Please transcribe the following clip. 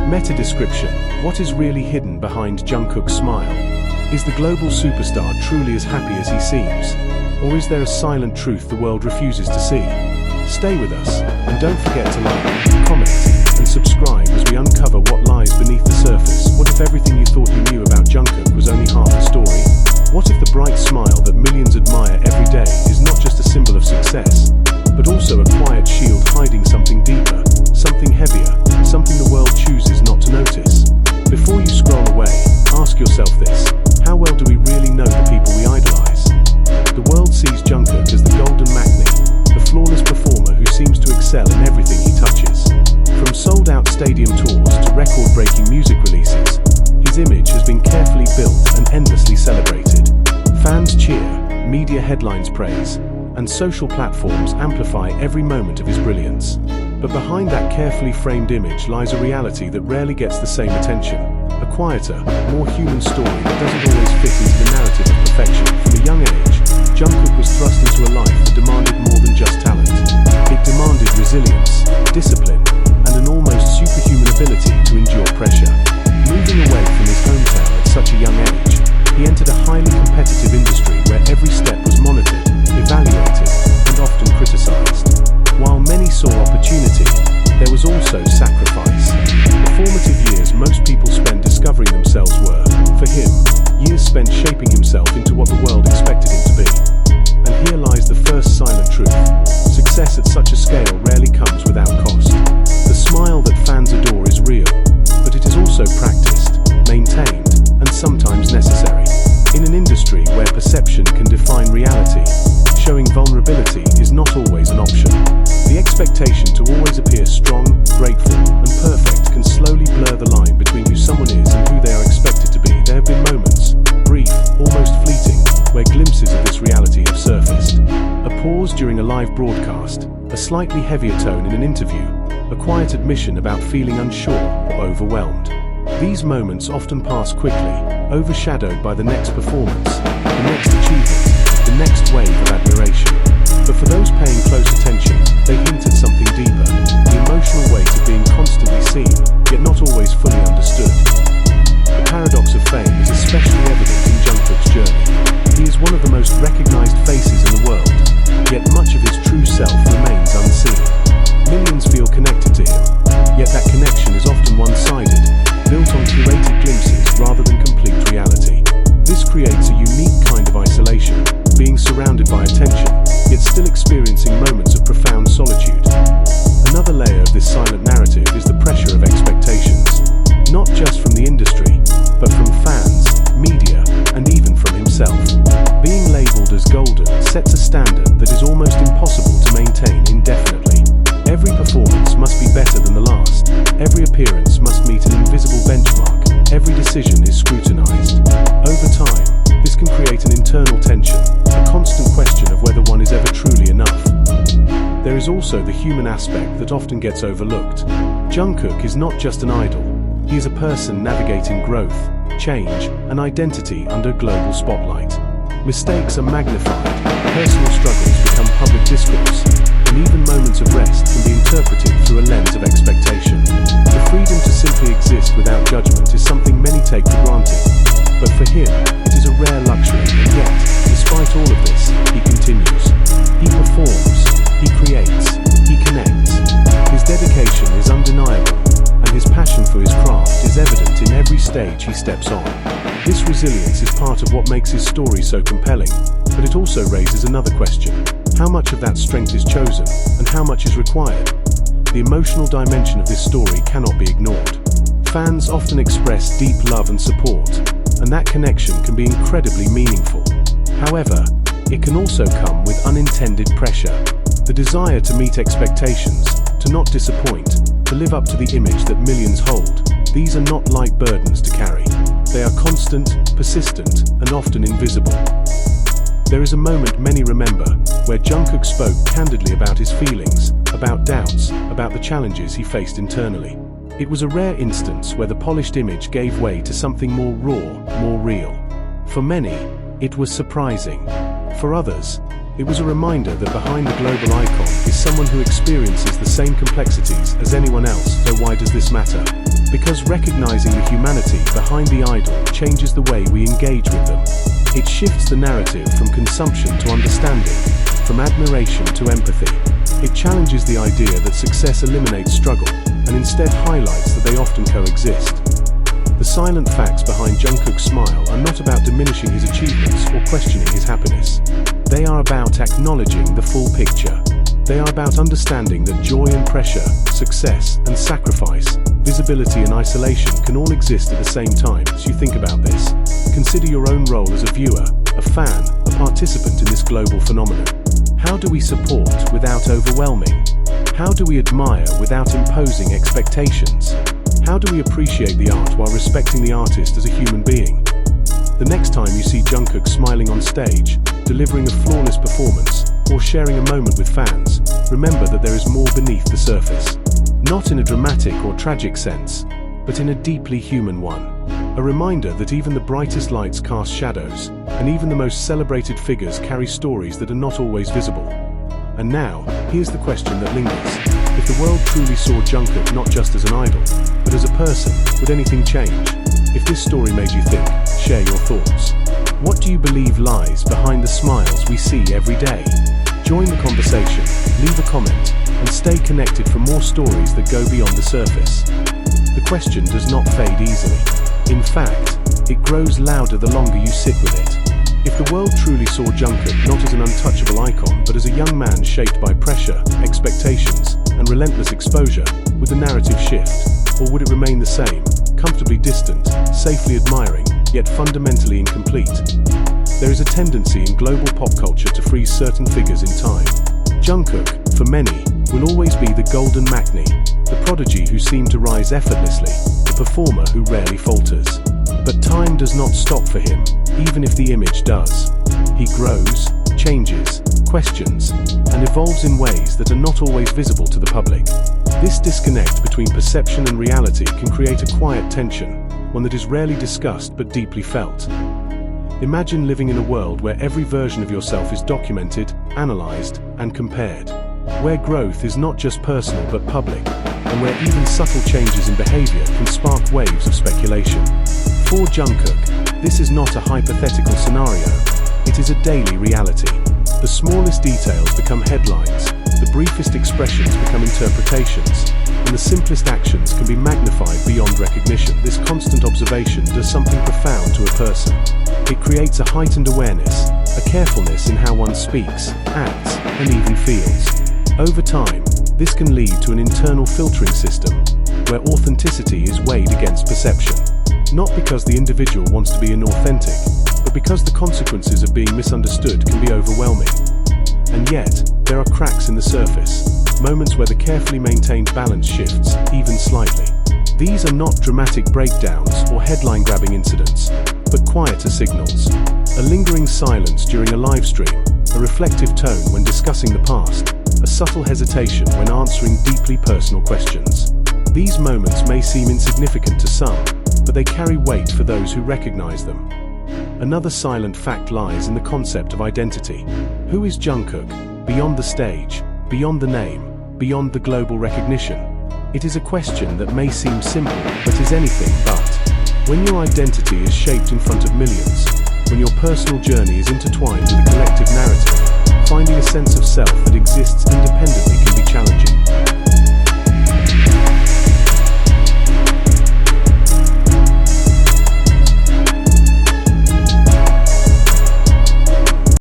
Meta description: what is really hidden behind Jungkook's smile? Is the global superstar truly as happy as he seems? Or is there a silent truth the world refuses to see? Stay with us, and don't forget to like, comment, and subscribe as we uncover what lies beneath the surface. What if everything you thought you knew about Jungkook was only half the story? What if the bright smile that millions admire every day is not just a symbol of success, but also a quiet shield hiding something deeper, something heavier, something the world chooses not to notice? Before you scroll away, ask yourself this: how well do we really know the people we idolize? The world sees Jungkook as the golden maknae, the flawless performer who seems to excel in everything he touches. From sold-out stadium tours to record-breaking music releases, his image has been carefully built and endlessly celebrated. Fans cheer, media headlines praise, and social platforms amplify every moment of his brilliance. But behind that carefully framed image lies a reality that rarely gets the same attention. A quieter, more human story that doesn't always fit into the narrative of perfection. From a young age, Jungkook was thrust into a life that demanded more than just talent. It demanded resilience, discipline, and an almost superhuman ability to endure pressure. Moving away from his hometown at such a young age, he entered a highly competitive industry where every step was monitored, evaluated, and often criticized. While many saw opportunity, there was also sacrifice. The formative years most people spend discovering themselves were, for him, years spent shaping himself into what the world expected him to be. And here lies the first silent truth: success at such a scale rarely comes without cost. The smile that fans adore is real, but it is also practiced, maintained, and sometimes necessary. In an industry where perception can define reality, showing vulnerability is not always an option. The expectation to always appear strong, grateful, and perfect can slowly blur the line between who someone is and who they are expected to be. There have been moments, brief, almost fleeting, where glimpses of this reality have surfaced. A pause during a live broadcast, a slightly heavier tone in an interview, a quiet admission about feeling unsure or overwhelmed. These moments often pass quickly, overshadowed by the next performance, the next achievement, the next wave of admiration. But for those paying close attention, they hint at something deeper: the emotional weight of being constantly seen, yet not always fully understood. The paradox of fame is especially evident in Jungkook's journey. He is one of the most recognized faces in the world, yet much of his true self remains unseen. Millions feel connected to him, yet that connection is often one-sided, built on curated glimpses rather than complete reality. This creates a unique kind of isolation, being surrounded by attention, yet still experiencing moments of profound solitude. Another layer of this silent narrative is the pressure of expectations, not just from the industry, but from fans, media, and even from himself. Being labeled as golden sets a standard that is almost impossible to maintain indefinitely. Every performance must be better than the last. Every appearance must meet an invisible benchmark. Every decision is scrutinized. Over time, this can create an internal tension, a constant question of whether one is ever truly enough. There is also the human aspect that often gets overlooked. Jungkook is not just an idol. He is a person navigating growth, change, and identity under a global spotlight. Mistakes are magnified, personal struggles become public discourse, and even moments of rest can be interpreted through a lens of expectation. The freedom to simply exist without judgment is something many take for granted, but for him, it is a rare luxury, and yet, despite all of this, he continues. He performs, he creates, he connects. His dedication is undeniable, and his passion for his craft is evident in every stage he steps on. This resilience is part of what makes his story so compelling, but it also raises another question: how much of that strength is chosen, and how much is required? The emotional dimension of this story cannot be ignored. Fans often express deep love and support, and that connection can be incredibly meaningful. However, it can also come with unintended pressure. The desire to meet expectations, to not disappoint, to live up to the image that millions hold. These are not light burdens to carry. They are constant, persistent, and often invisible. There is a moment many remember, where Jungkook spoke candidly about his feelings, about doubts, about the challenges he faced internally. It was a rare instance where the polished image gave way to something more raw, more real. For many, it was surprising. For others, it was a reminder that behind the global icon is someone who experiences the same complexities as anyone else. So why does this matter? Because recognizing the humanity behind the idol changes the way we engage with them. It shifts the narrative from consumption to understanding, from admiration to empathy. It challenges the idea that success eliminates struggle, and instead highlights that they often coexist. The silent facts behind Jungkook's smile are not about diminishing his achievements or questioning his happiness. They are about acknowledging the full picture. They are about understanding that joy and pressure, success and sacrifice, visibility and isolation can all exist at the same time. As you think about this, consider your own role as a viewer, a fan, a participant in this global phenomenon. How do we support without overwhelming? How do we admire without imposing expectations? How do we appreciate the art while respecting the artist as a human being? The next time you see Jungkook smiling on stage, delivering a flawless performance, or sharing a moment with fans, remember that there is more beneath the surface. Not in a dramatic or tragic sense, but in a deeply human one. A reminder that even the brightest lights cast shadows, and even the most celebrated figures carry stories that are not always visible. And now, here's the question that lingers. If the world truly saw Jungkook not just as an idol, but as a person, would anything change? If this story made you think, share your thoughts. What do you believe lies behind the smiles we see every day? Join the conversation, leave a comment, and stay connected for more stories that go beyond the surface. The question does not fade easily. In fact, it grows louder the longer you sit with it. If the world truly saw Jungkook not as an untouchable icon but as a young man shaped by pressure, expectations, and relentless exposure, would the narrative shift? Or would it remain the same, comfortably distant, safely admiring, yet fundamentally incomplete? There is a tendency in global pop culture to freeze certain figures in time. Jungkook, for many, will always be the golden maknae, the prodigy who seemed to rise effortlessly, the performer who rarely falters. But time does not stop for him, even if the image does. He grows, changes, questions, and evolves in ways that are not always visible to the public. This disconnect between perception and reality can create a quiet tension, one that is rarely discussed but deeply felt. Imagine living in a world where every version of yourself is documented, analyzed, and compared. Where growth is not just personal but public, and where even subtle changes in behavior can spark waves of speculation. For Jungkook, this is not a hypothetical scenario, it is a daily reality. The smallest details become headlines, the briefest expressions become interpretations, and the simplest actions can be magnified beyond recognition. This constant observation does something profound to a person. It creates a heightened awareness, a carefulness in how one speaks, acts, and even feels. Over time, this can lead to an internal filtering system, where authenticity is weighed against perception. Not because the individual wants to be inauthentic, but because the consequences of being misunderstood can be overwhelming. And yet, there are cracks in the surface, moments where the carefully maintained balance shifts, even slightly. These are not dramatic breakdowns or headline-grabbing incidents, but quieter signals. A lingering silence during a live stream, a reflective tone when discussing the past, a subtle hesitation when answering deeply personal questions. These moments may seem insignificant to some, but they carry weight for those who recognize them. Another silent fact lies in the concept of identity. Who is Jungkook, beyond the stage, beyond the name, beyond the global recognition? It is a question that may seem simple, but is anything but. When your identity is shaped in front of millions, when your personal journey is intertwined with a collective narrative, finding a sense of self that exists independently can be challenging.